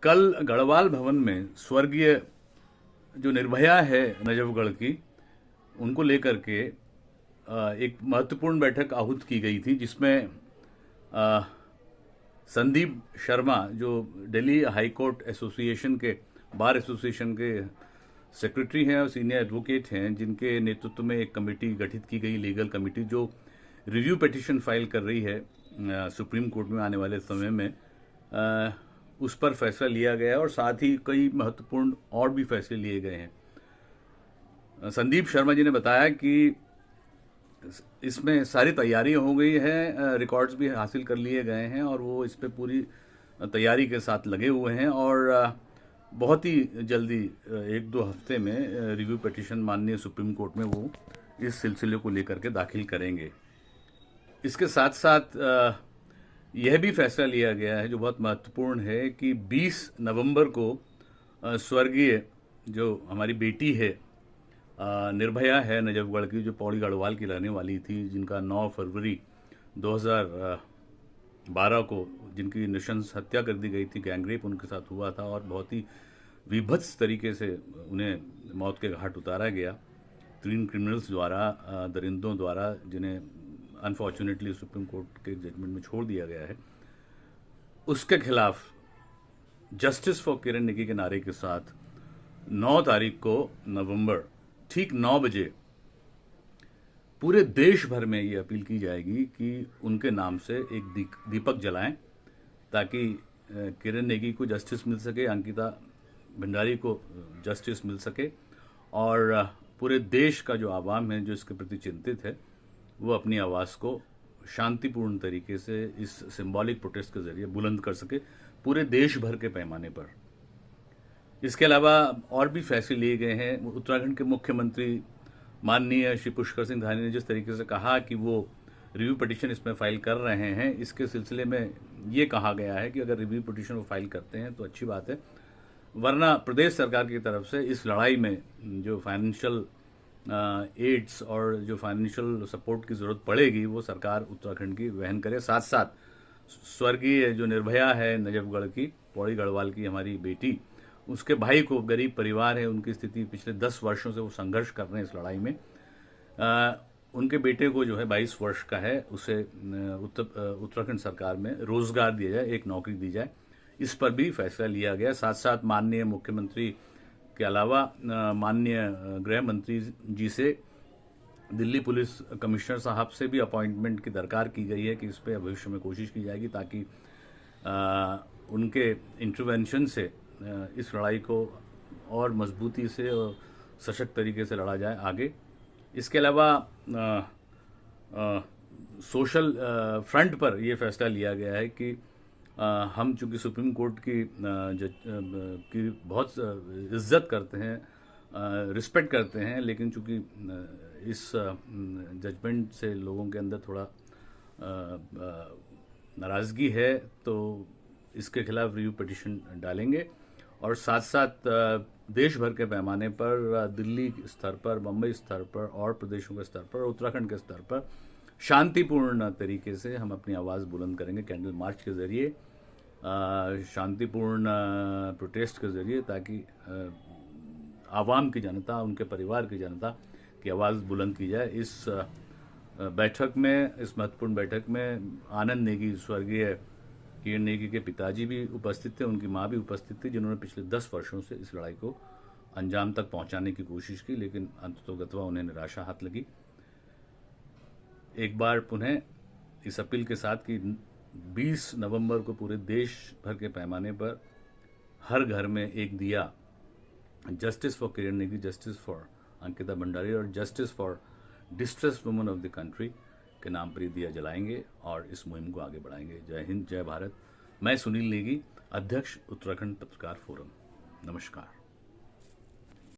कल गढ़वाल भवन में स्वर्गीय जो निर्भया है नजफगढ़ की, उनको लेकर के एक महत्वपूर्ण बैठक आहूत की गई थी, जिसमें संदीप शर्मा जो दिल्ली हाई कोर्ट एसोसिएशन के बार एसोसिएशन के सेक्रेटरी हैं और सीनियर एडवोकेट हैं, जिनके नेतृत्व में एक कमेटी गठित की गई, लीगल कमेटी, जो रिव्यू पिटीशन फाइल कर रही है सुप्रीम कोर्ट में आने वाले समय में। उस पर फैसला लिया गया और साथ ही कई महत्वपूर्ण और भी फैसले लिए गए हैं। संदीप शर्मा जी ने बताया कि इसमें सारी तैयारियां हो गई हैं, रिकॉर्ड्स भी हासिल कर लिए गए हैं और वो इस पे पूरी तैयारी के साथ लगे हुए हैं और बहुत ही जल्दी 1-2 हफ्ते में रिव्यू पिटीशन माननीय सुप्रीम कोर्ट में वो इस सिलसिले को लेकर के दाखिल करेंगे। इसके साथ साथ यह भी फैसला लिया गया है जो बहुत महत्वपूर्ण है कि 20 नवंबर को स्वर्गीय जो हमारी बेटी है निर्भया है नजफगढ़ की, जो पौड़ी गढ़वाल की रहने वाली थी, जिनका 9 फरवरी 2012 को जिनकी नृशंस हत्या कर दी गई थी, गैंगरेप उनके साथ हुआ था और बहुत ही विभत्स तरीके से उन्हें मौत के घाट उतारा गया 3 क्रिमिनल्स द्वारा, दरिंदों द्वारा, जिन्हें अनफॉर्चुनेटली सुप्रीम कोर्ट के जजमेंट में छोड़ दिया गया है। उसके खिलाफ जस्टिस फॉर किरण नेगी के नारे के साथ 9 तारीख को नवंबर ठीक 9 बजे पूरे देश भर में ये अपील की जाएगी कि उनके नाम से एक दीपक जलाएं, ताकि किरण नेगी को जस्टिस मिल सके, अंकिता भंडारी को जस्टिस मिल सके और पूरे देश का जो आवाम है जो इसके प्रति चिंतित है, वो अपनी आवाज़ को शांतिपूर्ण तरीके से इस सिंबॉलिक प्रोटेस्ट के जरिए बुलंद कर सके पूरे देश भर के पैमाने पर। इसके अलावा और भी फैसले लिए गए हैं। उत्तराखंड के मुख्यमंत्री माननीय श्री पुष्कर सिंह धामी ने जिस तरीके से कहा कि वो रिव्यू पिटीशन इसमें फाइल कर रहे हैं, इसके सिलसिले में ये कहा गया है कि अगर रिव्यू पिटीशन वो फाइल करते हैं तो अच्छी बात है, वरना प्रदेश सरकार की तरफ से इस लड़ाई में जो फाइनेंशियल एड्स और जो फाइनेंशियल सपोर्ट की ज़रूरत पड़ेगी वो सरकार उत्तराखंड की वहन करे। साथ साथ स्वर्गीय जो निर्भया है नजफगढ़ की, पौड़ी गढ़वाल की हमारी बेटी, उसके भाई को, गरीब परिवार है, उनकी स्थिति पिछले 10 वर्षों से वो संघर्ष कर रहे हैं इस लड़ाई में। उनके बेटे को जो है 22 वर्ष का है, उसे उत्तराखंड सरकार में रोजगार दिया जाए, एक नौकरी दी जाए, इस पर भी फैसला लिया गया। साथ साथ माननीय मुख्यमंत्री के अलावा माननीय गृह मंत्री जी से दिल्ली पुलिस कमिश्नर साहब से भी अपॉइंटमेंट की दरकार की गई है कि इस पर भविष्य में कोशिश की जाएगी ताकि उनके इंटरवेंशन से इस लड़ाई को और मजबूती से और सशक्त तरीके से लड़ा जाए आगे। इसके अलावा सोशल फ्रंट पर यह फैसला लिया गया है कि हम चूंकि सुप्रीम कोर्ट की बहुत इज्जत करते हैं, रिस्पेक्ट करते हैं, लेकिन चूंकि इस जजमेंट से लोगों के अंदर थोड़ा नाराज़गी है, तो इसके खिलाफ रिव्यू पिटीशन डालेंगे और साथ साथ देश भर के पैमाने पर, दिल्ली स्तर पर, मुंबई स्तर पर और प्रदेशों के स्तर पर, उत्तराखंड के स्तर पर शांतिपूर्ण तरीके से हम अपनी आवाज़ बुलंद करेंगे कैंडल मार्च के ज़रिए, शांतिपूर्ण प्रोटेस्ट के ज़रिए, ताकि आवाम की जनता, उनके परिवार की जनता की आवाज़ बुलंद की जाए। इस बैठक में, इस महत्वपूर्ण बैठक में आनंद नेगी, स्वर्गीय किरण नेगी के पिताजी भी उपस्थित थे, उनकी माँ भी उपस्थित थी, जिन्होंने पिछले 10 वर्षों से इस लड़ाई को अंजाम तक पहुंचाने की कोशिश की, लेकिन अंततोगत्वा उन्हें निराशा हाथ लगी। एक बार पुनः इस अपील के साथ कि 20 नवंबर को पूरे देश भर के पैमाने पर हर घर में एक दिया justice for Kiran Negi, justice for Ankita Bhandari और justice for distressed women of the country के नाम पर दिया जलाएंगे और इस मुहिम को आगे बढ़ाएंगे। जय हिंद, जय भारत। मैं सुनील नेगी, अध्यक्ष उत्तराखंड पत्रकार फोरम। नमस्कार।